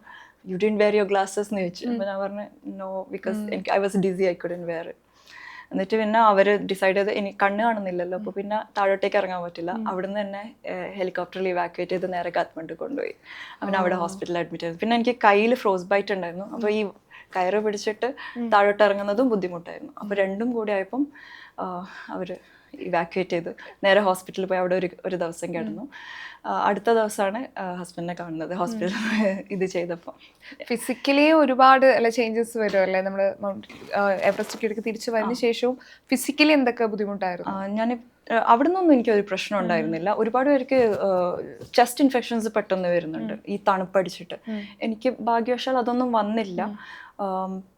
you didn't wear your glasses എന്ന് ചോദിച്ചു. അപ്പോൾ ഞാൻ പറഞ്ഞു നോ, ബിക്കോസ് എനിക്ക് I was dizzy, I couldn't wear. എന്നിട്ട് പിന്നെ അവർ ഡിസൈഡ് ചെയ്ത് ഇനി കണ്ണ് കാണുന്നില്ലല്ലോ, അപ്പോൾ പിന്നെ താഴോട്ടേക്ക് ഇറങ്ങാൻ പറ്റില്ല. അവിടുന്ന് തന്നെ ഹെലികോപ്റ്ററിൽ ഇവാക്യുവേറ്റ് ചെയ്ത് നേരെ കാത്മണ്ഡു കൊണ്ടുപോയി. അവൻ അവിടെ ഹോസ്പിറ്റലിൽ അഡ്മിറ്റ് ചെയ്തു. പിന്നെ എനിക്ക് കയ്യിൽ ഫ്രോസ് ബൈറ്റ് ഉണ്ടായിരുന്നു, അപ്പോൾ ഈ കയറ് പിടിച്ചിട്ട് താഴോട്ട് ഇറങ്ങുന്നതും ബുദ്ധിമുട്ടായിരുന്നു. അപ്പോൾ രണ്ടും കൂടി ആയപ്പം അവർ ഇവാക്യുവേറ്റ് ചെയ്തു, നേരെ ഹോസ്പിറ്റലിൽ പോയി അവിടെ ഒരു ദിവസം കിടന്നു. അടുത്ത ദിവസമാണ് ഹസ്ബൻഡിനെ കാണുന്നത് ഹോസ്പിറ്റലിൽ ഇത് ചെയ്തപ്പോൾ. ഫിസിക്കലി ഒരുപാട് ചേഞ്ചസ് വരുമല്ലേ നമ്മൾ എവറസ്റ്റ് കീഴക്ക് തിരിച്ചു വന്നതിന് ശേഷവും? ഫിസിക്കലി എന്തൊക്കെ ബുദ്ധിമുട്ടായിരുന്നു? ഞാൻ അവിടെ നിന്നൊന്നും എനിക്കൊരു പ്രശ്നം ഉണ്ടായിരുന്നില്ല. ഒരുപാട് പേർക്ക് ചെസ്റ്റ് ഇൻഫെക്ഷൻസ് പെട്ടെന്ന് വരുന്നുണ്ട് ഈ തണുപ്പടിച്ചിട്ട്. എനിക്ക് ഭാഗ്യവശാൽ അതൊന്നും വന്നില്ല.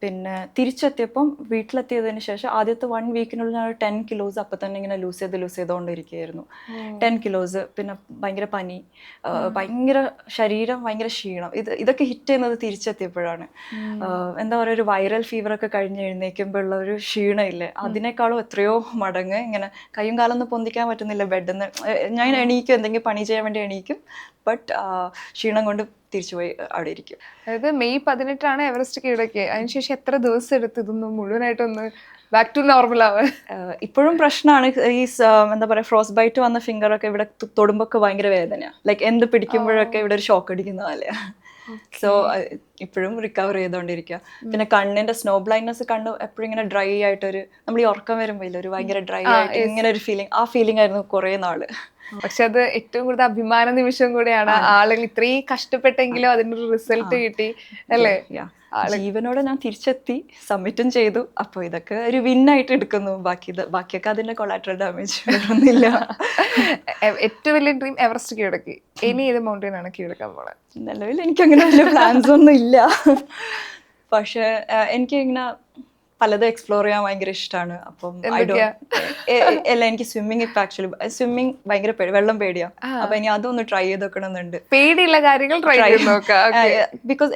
പിന്നെ തിരിച്ചെത്തിയപ്പം വീട്ടിലെത്തിയതിന് ശേഷം ആദ്യത്തെ 1 വീക്കിനുള്ളിൽ ഞാൻ 10 കിലോസ് അപ്പം തന്നെ ഇങ്ങനെ ലൂസ് ചെയ്തുകൊണ്ടിരിക്കുകയായിരുന്നു. 10 കിലോസ്. പിന്നെ ഭയങ്കര പനി, ഭയങ്കര ശരീരം, ഭയങ്കര ക്ഷീണം. ഇതൊക്കെ ഹിറ്റ് ചെയ്യുന്നത് തിരിച്ചെത്തിയപ്പോഴാണ്. എന്താ പറയുക, ഒരു വൈറൽ ഫീവറൊക്കെ കഴിഞ്ഞ് എഴുന്നേൽക്കുമ്പോൾ ഉള്ള ഒരു ക്ഷീണമില്ലേ, അതിനേക്കാളും എത്രയോ മടങ്ങ്. ഇങ്ങനെ കയ്യും കാലൊന്നും പൊന്തിക്കാൻ പറ്റുന്നില്ല ബെഡിൽ നിന്ന്. ഞാൻ എണീക്കും, എന്തെങ്കിലും പണി ചെയ്യാൻ വേണ്ടി എണീക്കും, ബട്ട് ക്ഷീണം കൊണ്ട് തിരിച്ചുപോയി അവിടെ ഇരിക്കും. അതായത് മെയ് 18 എവറസ്റ്റ് കീഴടക്കിയത്. അതിനുശേഷം എത്ര ദിവസം എടുത്ത് ഇതൊന്നും മുഴുവനായിട്ടൊന്ന് ബാക്ക് ടു നോർമൽ ആവാൻ? ഇപ്പോഴും പ്രശ്നമാണ്. ഈ എന്താ പറയുക, ഫ്രോസ്റ്റ് ബൈറ്റ് വന്ന ഫിംഗറൊക്കെ ഇവിടെ തൊടുമ്പോൾ ഒക്കെ ഭയങ്കര വേദനയാണ്. ലൈക്ക് എന്ത് പിടിക്കുമ്പോഴൊക്കെ ഇവിടെ ഒരു ഷോക്ക് അടിക്കുന്ന പോലെയാ. സോ ഇപ്പോഴും റിക്കവർ ചെയ്തുകൊണ്ടിരിക്കുക. പിന്നെ കണ്ണിന്റെ സ്നോ ബ്ലൈൻഡ്നെസ്, കണ്ണ് എപ്പോഴും ഇങ്ങനെ ഡ്രൈ ആയിട്ടൊരു, നമ്മൾ ഈ ഉറക്കം വരുമ്പോൾ ഇല്ല, ഒരു ഭയങ്കര ഡ്രൈ ആയിട്ട് ഇങ്ങനെ ഒരു ഫീലിംഗ്, ആ ഫീലിംഗ് ആയിരുന്നു കുറേ നാള്. പക്ഷെ അത് ഏറ്റവും കൂടുതൽ അഭിമാന നിമിഷം കൂടെയാണ്. ആളുകൾ ഇത്രയും കഷ്ടപ്പെട്ടെങ്കിലും അതിന്റെ ഒരു റിസൾട്ട് കിട്ടി അല്ലേ? ജീവനോടെ ഞാൻ തിരിച്ചെത്തി, സബ്മിറ്റും ചെയ്തു. അപ്പോൾ ഇതൊക്കെ ഒരു വിന്നായിട്ട് എടുക്കുന്നു. ബാക്കിയൊക്കെ അതിന്റെ കൊളാറ്ററൽ ഡാമേജ് ഒന്നുമില്ല. ഏറ്റവും വലിയ ഡ്രീം എവറസ്റ്റ് കീഴടക്കി. ഇനി ഏത് മൗണ്ടൻ ആണ് കീഴടക്കാൻ പോണത്? നിലവിൽ എനിക്ക് അങ്ങനെ വലിയ പ്ലാൻസ് ഒന്നും ഇല്ല. പക്ഷെ എനിക്ക് ഇങ്ങനെ പലതും എക്സ്പ്ലോർ ചെയ്യാൻ ഭയങ്കര ഇഷ്ടമാണ്. അപ്പം അല്ല, എനിക്ക് സ്വിമ്മിങ് ഇപ്പം ആക്ച്വലി സ്വിമ്മിങ് ഭയങ്കര വെള്ളം പേടിയാണ്. അപ്പൊ ഇനി അതൊന്ന് ട്രൈ ചെയ്ത് നോക്കണമെന്നുണ്ട്. പേടിയുള്ള കാര്യങ്ങൾ ട്രൈ ചെയ്ത് നോക്കാം. ബിക്കോസ്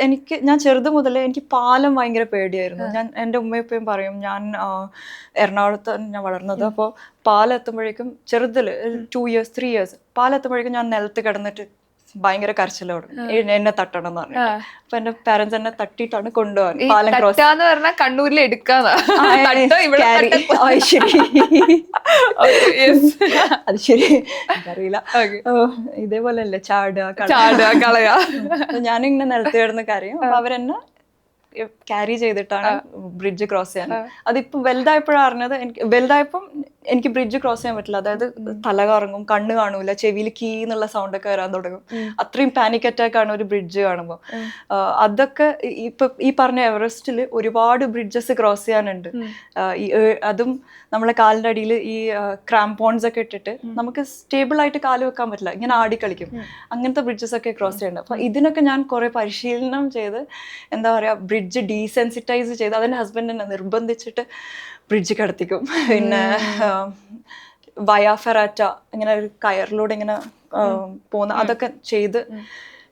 ഞാൻ ചെറുത് മുതലേ എനിക്ക് പാലം ഭയങ്കര പേടിയായിരുന്നു. എൻ്റെ ഉമ്മയപ്പയും പറയും, ഞാൻ എറണാകുളത്ത് ഞാൻ വളർന്നത്. അപ്പോൾ പാലെത്തുമ്പോഴേക്കും ചെറുതിൽ 2 years 3 years പാലെത്തുമ്പോഴേക്കും ഞാൻ നിലത്ത് കിടന്നിട്ട് ഭയങ്കര കരച്ചിലോടും, എന്നെ തട്ടണം എന്ന് പറഞ്ഞു. അപ്പൊ എന്റെ പാരന്റ്സ് എന്നെ തട്ടിയിട്ടാണ് കൊണ്ടുപോകാൻ. പാലം ക്രോസ് പറഞ്ഞാൽ കണ്ണൂരിൽ എടുക്കാന്ന്. അത് ശരി, എനിക്കറിയില്ല. ഇതേപോലെ അല്ലേ ചാടുക കളയാ. ഞാനിങ്ങനെ നിലത്ത് കിടന്ന് കരയും. അപ്പൊ അവരെന്നെ ക്യാരി ചെയ്തിട്ടാണ് ബ്രിഡ്ജ് ക്രോസ് ചെയ്യാൻ. അതിപ്പോൾ വലുതായപ്പോഴാണ് അറിഞ്ഞത്. വലുതായപ്പം എനിക്ക് ബ്രിഡ്ജ് ക്രോസ് ചെയ്യാൻ പറ്റില്ല. അതായത് തല കറങ്ങും, കണ്ണ് കാണൂല, ചെവിയിൽ കീ എന്നുള്ള സൗണ്ടൊക്കെ വരാൻ തുടങ്ങും. അത്രയും പാനിക് അറ്റാക്ക് ആണ് ഒരു ബ്രിഡ്ജ് കാണുമ്പോൾ. അതൊക്കെ ഇപ്പൊ ഈ പറഞ്ഞ എവറസ്റ്റിൽ ഒരുപാട് ബ്രിഡ്ജസ് ക്രോസ് ചെയ്യാനുണ്ട്. അതും നമ്മളെ കാലിൻ്റെ അടിയിൽ ഈ ക്രാംപോൺസ് ഒക്കെ ഇട്ടിട്ട് നമുക്ക് സ്റ്റേബിൾ ആയിട്ട് കാല് വെക്കാൻ പറ്റില്ല, ഇങ്ങനെ ആടിക്കളിക്കും. അങ്ങനത്തെ ബ്രിഡ്ജസ് ഒക്കെ ക്രോസ് ചെയ്യണം. അപ്പൊ ഇതിനൊക്കെ ഞാൻ കുറെ പരിശീലനം ചെയ്ത്, എന്താ പറയാ, ബ്രിഡ്ജ് ഡീസെൻസിറ്റൈസ് ചെയ്ത് അതെൻ്റെ ഹസ്ബൻഡിനെ നിർബന്ധിച്ചിട്ട് ബ്രിഡ്ജ് കടത്തിക്കും. പിന്നെ വയാ ഫെറാറ്റ ഇങ്ങനെ ഒരു കയറിലൂടെ ഇങ്ങനെ പോകുന്ന അതൊക്കെ ചെയ്ത്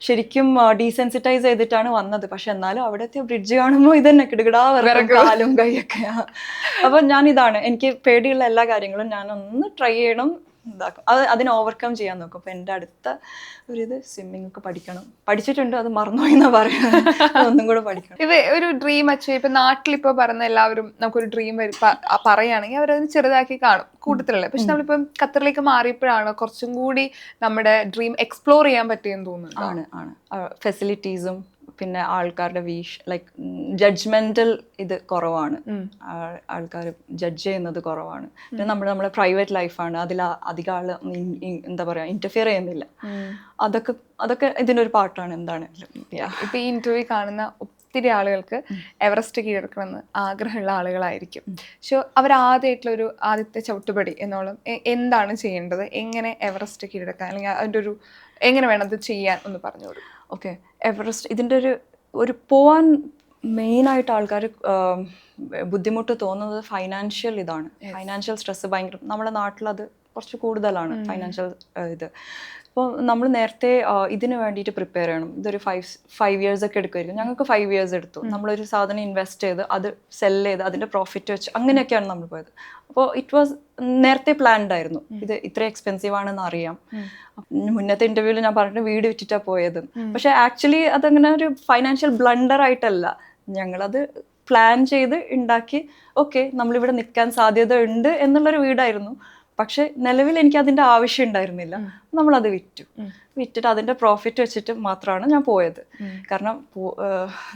ശരിക്കും ഡീസെൻസിറ്റൈസ് ചെയ്തിട്ടാണ് വന്നത്. പക്ഷെ എന്നാലും അവിടത്തെ ബ്രിഡ്ജ് കാണുമ്പോൾ ഇതന്നെ കിടുകിടാ കാലും കൈയൊക്കെ. അപ്പൊ ഞാൻ ഇതാണ്, എനിക്ക് പേടിയുള്ള എല്ലാ കാര്യങ്ങളും ഞാൻ ഒന്ന് ട്രൈ ചെയ്യണം, ഇതാക്കും, അതിനെ ഓവർകം ചെയ്യാൻ നോക്കും. അപ്പോൾ എൻ്റെ അടുത്ത ഒരിത് സ്വിമ്മിങ് ഒക്കെ പഠിക്കണം, പഠിച്ചിട്ടുണ്ട്, അത് മറന്നുപോയി എന്നാ പറയുന്നത്, ഒന്നും കൂടെ പഠിക്കണം. ഇത് ഒരു ഡ്രീം അച്ചീവ് ഇപ്പൊ നാട്ടിലിപ്പോ പറയുന്ന എല്ലാവരും നമുക്കൊരു ഡ്രീം പറയുകയാണെങ്കിൽ അവരതിന് ചെറുതാക്കി കാണും കൂട്ടത്തിലുള്ള. പക്ഷെ നമ്മളിപ്പം ഖത്തറിലേക്ക് മാറിയപ്പോഴാണ് കുറച്ചും കൂടി നമ്മുടെ ഡ്രീം എക്സ്പ്ലോർ ചെയ്യാൻ പറ്റിയെന്ന് തോന്നുന്നു. ആണ് ഫെസിലിറ്റീസും പിന്നെ ആൾക്കാരുടെ ലൈക്ക് ജഡ്ജ്മെന്റൽ ഇത് കുറവാണ്, ആൾക്കാർ ജഡ്ജ് ചെയ്യുന്നത് കുറവാണ്. പിന്നെ നമ്മുടെ പ്രൈവറ്റ് ലൈഫാണ്, അതിൽ അധികം ആൾ എന്താ പറയാ ഇന്റർഫിയർ ചെയ്യുന്നില്ല. അതൊക്കെ ഇതിൻ്റെ ഒരു പാർട്ടാണ്. എന്താണ് ഇപ്പൊ ഈ ഇന്റർവ്യൂ കാണുന്ന ഒത്തിരി ആളുകൾക്ക് എവറസ്റ്റ് കീഴടക്കണമെന്ന് ആഗ്രഹമുള്ള ആളുകളായിരിക്കും. പക്ഷെ അവരാദ്യമായിട്ടുള്ളൊരു ആദ്യത്തെ ചവിട്ടുപടി എന്നോളം എന്താണ് ചെയ്യേണ്ടത്, എങ്ങനെ എവറസ്റ്റ് കീഴടക്കാൻ, അല്ലെങ്കിൽ അതിൻ്റെ ഒരു എങ്ങനെ വേണം അത് ചെയ്യാൻ ഒന്ന് പറഞ്ഞോളൂ. ഓക്കെ, എവറസ്റ്റ് ഇതിൻ്റെ ഒരു പോവാൻ മെയിനായിട്ട് ആൾക്കാർ ബുദ്ധിമുട്ട് തോന്നുന്നത് ഫൈനാൻഷ്യൽ ഇതാണ്. ഫൈനാൻഷ്യൽ സ്ട്രെസ് ഭയങ്കര, നമ്മുടെ നാട്ടിലത് കുറച്ച് കൂടുതലാണ് ഫൈനാൻഷ്യൽ ഇത്. അപ്പോൾ നമ്മൾ നേരത്തെ ഇതിന് വേണ്ടിയിട്ട് പ്രിപ്പയർ ചെയ്യണം. ഇതൊരു 5 years ഒക്കെ എടുക്കുമായിരിക്കും. ഞങ്ങൾക്ക് 5 years എടുത്തു. നമ്മളൊരു സാധനം ഇൻവെസ്റ്റ് ചെയ്ത് അത് സെല് ചെയ്ത് അതിൻ്റെ പ്രോഫിറ്റ് വെച്ച് അങ്ങനെയൊക്കെയാണ് നമ്മൾ പോയത്. അപ്പോൾ ഇറ്റ് വാസ് നേരത്തെ പ്ലാൻഡ് ആയിരുന്നു. ഇത് ഇത്ര എക്സ്പെൻസീവ് ആണെന്ന് അറിയാം. മുന്നത്തെ ഇന്റർവ്യൂവിൽ ഞാൻ പറഞ്ഞിട്ട് വീട് വിറ്റിട്ടാണ് പോയത്. പക്ഷെ ആക്ച്വലി അതങ്ങനെ ഒരു ഫൈനാൻഷ്യൽ ബ്ലണ്ടർ ആയിട്ടല്ല, ഞങ്ങളത് പ്ലാൻ ചെയ്ത് ഉണ്ടാക്കി. ഓക്കെ, നമ്മളിവിടെ നിൽക്കാൻ സാധ്യത ഉണ്ട് എന്നുള്ളൊരു വീടായിരുന്നു. പക്ഷെ നിലവിൽ എനിക്ക് അതിൻ്റെ ആവശ്യം ഉണ്ടായിരുന്നില്ല. നമ്മളത് വിറ്റിട്ട് അതിൻ്റെ പ്രോഫിറ്റ് വെച്ചിട്ട് മാത്രമാണ് ഞാൻ പോയത്. കാരണം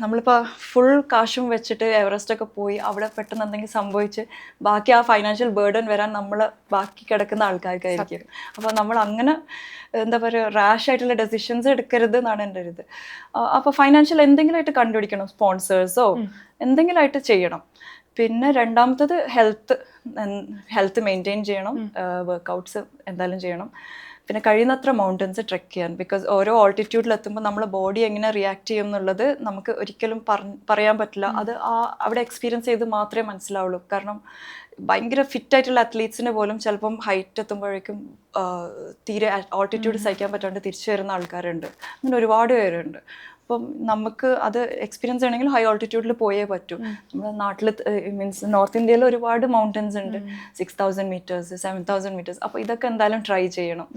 നമ്മളിപ്പോൾ ഫുൾ കാശും വെച്ചിട്ട് എവറസ്റ്റ് ഒക്കെ പോയി അവിടെ പെട്ടെന്ന് എന്തെങ്കിലും സംഭവിച്ച് ബാക്കി ആ ഫൈനാൻഷ്യൽ ബേർഡൻ വരാൻ നമ്മൾ ബാക്കി കിടക്കുന്ന ആൾക്കാർക്കായിരിക്കും. അപ്പോൾ നമ്മൾ അങ്ങനെ എന്താ പറയുക റാഷ് ആയിട്ടുള്ള ഡെസിഷൻസ് എടുക്കരുത് എന്നാണ് എൻ്റെ ഒരു ഇത്. അപ്പോൾ ഫൈനാൻഷ്യൽ എന്തെങ്കിലുമായിട്ട് കണ്ടുപിടിക്കണം, സ്പോൺസേഴ്സോ എന്തെങ്കിലുമായിട്ട് ചെയ്യണം. പിന്നെ രണ്ടാമത്തത് ഹെൽത്ത് മെയിൻറ്റെയിൻ ചെയ്യണം, വർക്കൗട്ട്സ് എന്തായാലും ചെയ്യണം. പിന്നെ കഴിയുന്നത്ര മൗണ്ടൻസ് ട്രെക്ക് ചെയ്യാൻ. ബിക്കോസ് ഓരോ ഓൾട്ടിറ്റ്യൂഡിലെത്തുമ്പോൾ നമ്മളെ ബോഡി എങ്ങനെ റിയാക്ട് ചെയ്യും എന്നുള്ളത് നമുക്ക് ഒരിക്കലും പറയാൻ പറ്റില്ല. അത് അവിടെ എക്സ്പീരിയൻസ് ചെയ്ത് മാത്രമേ മനസ്സിലാവുള്ളൂ. കാരണം ഭയങ്കര ഫിറ്റായിട്ടുള്ള അത്ലീറ്റ്സിന് പോലും ചിലപ്പം ഹൈറ്റ് എത്തുമ്പോഴേക്കും തീരെ ഓൾട്ടിറ്റ്യൂഡ് സഹിക്കാൻ പറ്റാണ്ട് തിരിച്ചു വരുന്ന ആൾക്കാരുണ്ട്. അങ്ങനെ ഒരുപാട് പേരുണ്ട്. അപ്പം നമുക്ക് അത് എക്സ്പീരിയൻസ് ചെയ്യണമെങ്കിൽ ഹൈ ഓൾട്ടിറ്റ്യൂഡിൽ പോയേ പറ്റൂ. നമ്മുടെ നാട്ടിൽ മീൻസ് നോർത്ത് ഇന്ത്യയിൽ ഒരുപാട് മൗണ്ടൻസ് ഉണ്ട്, 6000 meters, 7000 meters. അപ്പോൾ ഇതൊക്കെ എന്തായാലും ട്രൈ ചെയ്യണം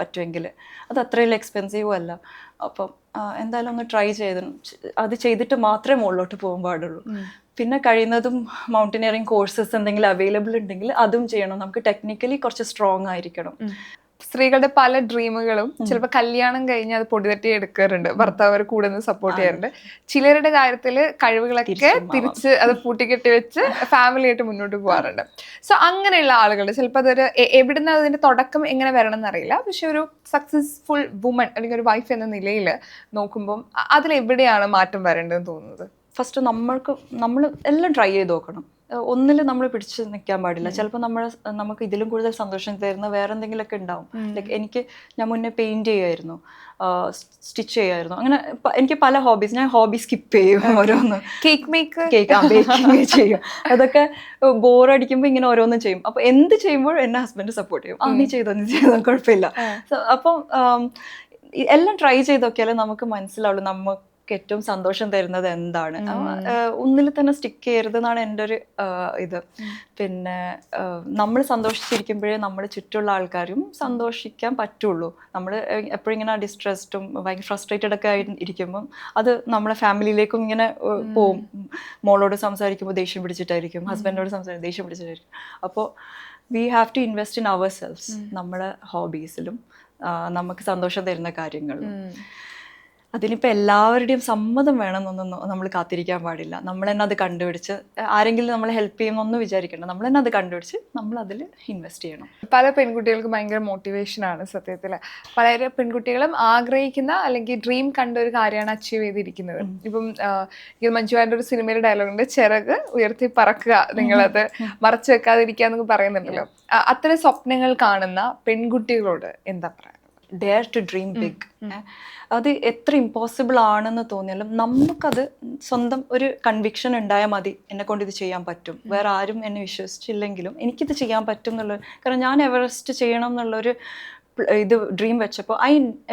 പറ്റുമെങ്കിൽ. അത് അത്രയും എക്സ്പെൻസീവും അല്ല. അപ്പം എന്തായാലും ഒന്ന് ട്രൈ അത് ചെയ്തിട്ട് മാത്രമേ മുകളിലോട്ട് പോകാൻ പാടുള്ളൂ. പിന്നെ കഴിയുന്നതും മൗണ്ടനിയറിങ് കോഴ്സസ് എന്തെങ്കിലും അവൈലബിൾ ഉണ്ടെങ്കിൽ അതും ചെയ്യണം. നമുക്ക് ടെക്നിക്കലി കുറച്ച് സ്ട്രോങ് ആയിരിക്കണം. സ്ത്രീകളുടെ പല ഡ്രീമുകളും ചിലപ്പോൾ കല്യാണം കഴിഞ്ഞ് അത് പൊടിതട്ടി എടുക്കാറുണ്ട്, ഭർത്താവ് കൂടെ നിന്ന് സപ്പോർട്ട് ചെയ്യാറുണ്ട്. ചിലരുടെ കാര്യത്തിൽ കഴിവുകളൊക്കെ തിരിച്ച് അത് പൂട്ടിക്കെട്ടി വെച്ച് ഫാമിലി ആയിട്ട് മുന്നോട്ട് പോകാറുണ്ട്. സോ അങ്ങനെയുള്ള ആളുകളുടെ ചിലപ്പോൾ അതൊരു എവിടുന്ന് അതിന്റെ തുടക്കം എങ്ങനെ വരണം എന്നറിയില്ല. പക്ഷെ ഒരു സക്സസ്ഫുൾ വുമൺ അല്ലെങ്കിൽ ഒരു വൈഫ് എന്ന നിലയിൽ നോക്കുമ്പം അതിലെവിടെയാണ് മാറ്റം വരേണ്ടതെന്ന് തോന്നുന്നത്? ഫസ്റ്റ് നമ്മൾ എല്ലാം ട്രൈ ചെയ്ത് നോക്കണം. ഒന്നിൽ നമ്മൾ പിടിച്ച് നിൽക്കാൻ പാടില്ല. ചിലപ്പോൾ നമുക്ക് ഇതിലും കൂടുതൽ സന്തോഷം തരുന്ന വേറെ എന്തെങ്കിലുമൊക്കെ ഉണ്ടാവും. ലൈക്ക് ഞാൻ മുന്നേ പെയിന്റ് ചെയ്യുമായിരുന്നു, സ്റ്റിച്ച് ചെയ്യുമായിരുന്നു. അങ്ങനെ എനിക്ക് പല ഹോബീസ്, ഞാൻ ഹോബി സ്കിപ്പ് ചെയ്യും. ഓരോന്ന് ബേക്കിംഗ് ചെയ്യും. അതൊക്കെ ബോറടിക്കുമ്പോൾ ഇങ്ങനെ ഓരോന്നും ചെയ്യും. അപ്പോൾ എന്ത് ചെയ്യുമ്പോൾ എന്നെ ഹസ്ബൻഡ് സപ്പോർട്ട് ചെയ്യും. നീ ചെയ്തോ കുഴപ്പമില്ല. അപ്പം എല്ലാം ട്രൈ ചെയ്ത് നോക്കിയാലേ നമുക്ക് മനസ്സിലാവുള്ളൂ നമുക്ക് ഏറ്റവും സന്തോഷം തരുന്നത് എന്താണ്. ഒന്നിൽ തന്നെ സ്റ്റിക്ക് ചെയ്യരുത് എന്നാണ് എൻ്റെ ഒരു ഇത്. പിന്നെ നമ്മൾ സന്തോഷിച്ചിരിക്കുമ്പോഴേ നമ്മുടെ ചുറ്റുള്ള ആൾക്കാരും സന്തോഷിക്കാൻ പറ്റുള്ളൂ. നമ്മൾ എപ്പോഴും ഇങ്ങനെ ഡിസ്ട്രെസ്ഡും ഭയങ്കര ഫ്രസ്ട്രേറ്റഡ് ഒക്കെ ആയി ഇരിക്കുമ്പം അത് നമ്മളെ ഫാമിലിയിലേക്കും ഇങ്ങനെ പോവും. മോളോട് സംസാരിക്കുമ്പോൾ ദേഷ്യം പിടിച്ചിട്ടായിരിക്കും, ഹസ്ബൻഡിനോട് സംസാരിക്കും ദേഷ്യം പിടിച്ചിട്ടായിരിക്കും. അപ്പോൾ we have to invest in ourselves, നമ്മുടെ ഹോബീസിലും നമുക്ക് സന്തോഷം തരുന്ന കാര്യങ്ങളിലും. അതിനിപ്പോൾ എല്ലാവരുടെയും സമ്മതം വേണമെന്നൊന്നും നമ്മൾ കാത്തിരിക്കാൻ പാടില്ല. നമ്മൾ തന്നെ അത് കണ്ടുപിടിച്ച് ആരെങ്കിലും നമ്മളെ ഹെൽപ്പ് ചെയ്യുമെന്നൊന്നും വിചാരിക്കേണ്ട. നമ്മൾ തന്നെ അത് കണ്ടുപിടിച്ച് നമ്മൾ അതിൽ ഇൻവെസ്റ്റ് ചെയ്യണം. പല പെൺകുട്ടികൾക്ക് ഭയങ്കര മോട്ടിവേഷനാണ് സത്യത്തിൽ. പല പെൺകുട്ടികളും ആഗ്രഹിക്കുന്ന അല്ലെങ്കിൽ ഡ്രീം കണ്ട ഒരു കാര്യമാണ് അച്ചീവ് ചെയ്തിരിക്കുന്നത്. ഇപ്പം മഞ്ജു വാര്യരുടെ ഒരു സിനിമയിലെ ഡയലോഗുണ്ട്, ചിറക് ഉയർത്തി പറക്കുക, നിങ്ങളത് മറച്ചു വെക്കാതിരിക്കുക എന്നൊക്കെ പറയുന്നുണ്ടല്ലോ. അത്തരം സ്വപ്നങ്ങൾ കാണുന്ന പെൺകുട്ടികളോട് എന്താ പറയുക? Dare to dream big. അത് എത്ര ഇമ്പോസിബിൾ ആണെന്ന് തോന്നിയാലും നമുക്കത് സ്വന്തം ഒരു കൺവിക്ഷൻ ഉണ്ടായാൽ മതി. എന്നെ കൊണ്ട് ഇത് ചെയ്യാൻ പറ്റും, വേറെ ആരും എന്നെ വിശ്വസിച്ചില്ലെങ്കിലും എനിക്കിത് ചെയ്യാൻ പറ്റും എന്നുള്ളത്. കാരണം ഞാൻ എവറസ്റ്റ് ചെയ്യണം എന്നുള്ളൊരു ഇത് ഡ്രീം വെച്ചപ്പോൾ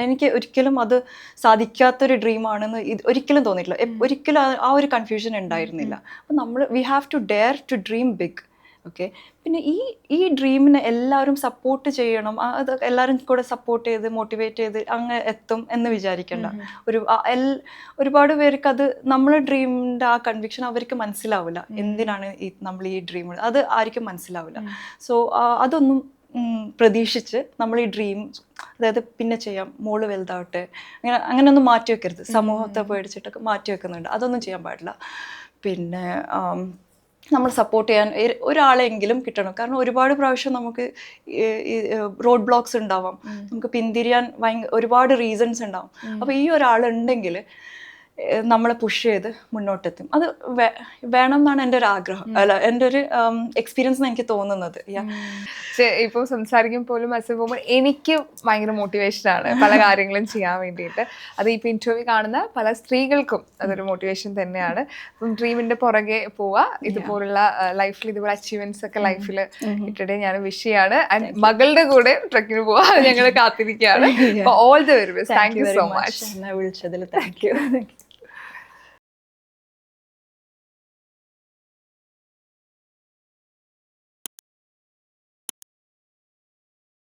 എനിക്ക് ഒരിക്കലും അത് സാധിക്കാത്തൊരു ഡ്രീമാണെന്ന് ഒരിക്കലും തോന്നിയിട്ടില്ല. ഒരിക്കലും ആ ഒരു കൺഫ്യൂഷൻ ഉണ്ടായിരുന്നില്ല. അപ്പം we have to dare to dream big. Okay. പിന്നെ ഈ ഡ്രീമിനെ എല്ലാവരും സപ്പോർട്ട് ചെയ്യണം, അത് എല്ലാവരും കൂടെ സപ്പോർട്ട് ചെയ്ത് മോട്ടിവേറ്റ് ചെയ്ത് അങ്ങ് എത്തും എന്ന് വിചാരിക്കണ്ട. ഒരുപാട് പേർക്ക് അത് നമ്മളെ ഡ്രീമിൻ്റെ ആ കൺവിക്ഷൻ അവർക്ക് മനസ്സിലാവില്ല. എന്തിനാണ് നമ്മൾ ഈ ഡ്രീം, അത് ആർക്കും മനസ്സിലാവില്ല. സോ അതൊന്നും പ്രതീക്ഷിച്ച് നമ്മൾ ഈ ഡ്രീം, അതായത് പിന്നെ ചെയ്യാം, മോള് വലുതാവട്ടെ, അങ്ങനെയൊന്നും മാറ്റി വെക്കരുത്. സമൂഹത്തെ പേടിച്ചിട്ടൊക്കെ മാറ്റി വെക്കുന്നുണ്ട്, അതൊന്നും ചെയ്യാൻ പാടില്ല. പിന്നെ നമ്മൾ സപ്പോർട്ട് ചെയ്യാൻ ഒരാളെങ്കിലും കിട്ടണം. കാരണം ഒരുപാട് പ്രാവശ്യം നമുക്ക് റോഡ് ബ്ലോക്സ് ഉണ്ടാവാം, നമുക്ക് പിന്തിരിയാൻ ഒരുപാട് റീസൺസ് ഉണ്ടാവും. അപ്പോൾ ഈ ഒരാളുണ്ടെങ്കിൽ നമ്മളെ പുഷ് ചെയ്ത് മുന്നോട്ടെത്തും. അത് വേണം എന്നാണ് എൻ്റെ ഒരു ആഗ്രഹം, അല്ല എൻ്റെ ഒരു എക്സ്പീരിയൻസ് എന്ന് എനിക്ക് തോന്നുന്നത്. ഇപ്പോൾ സംസാരിക്കുമ്പോൾ പോലും പോകുമ്പോൾ എനിക്ക് ഭയങ്കര മോട്ടിവേഷനാണ് പല കാര്യങ്ങളും ചെയ്യാൻ വേണ്ടിയിട്ട്. അത് ഇപ്പോൾ ഇൻ്റർവ്യൂ കാണുന്ന പല സ്ത്രീകൾക്കും അതൊരു മോട്ടിവേഷൻ തന്നെയാണ്. അപ്പം ഡ്രീമിൻ്റെ പുറകെ പോവുക, ഇതുപോലുള്ള ലൈഫിൽ ഇതുപോലെ അച്ചീവ്മെന്റ്സ് ഒക്കെ ലൈഫിൽ ഇട്ടിട്ട് ഞാൻ വിഷ് ചെയ്യാണ്. ആൻഡ് മകളുടെ കൂടെ ട്രക്കിന് പോവാ ഞങ്ങൾ കാത്തിരിക്കുകയാണ്. All the very best. Thank you so much. വിളിച്ചതിൽ താങ്ക് യു.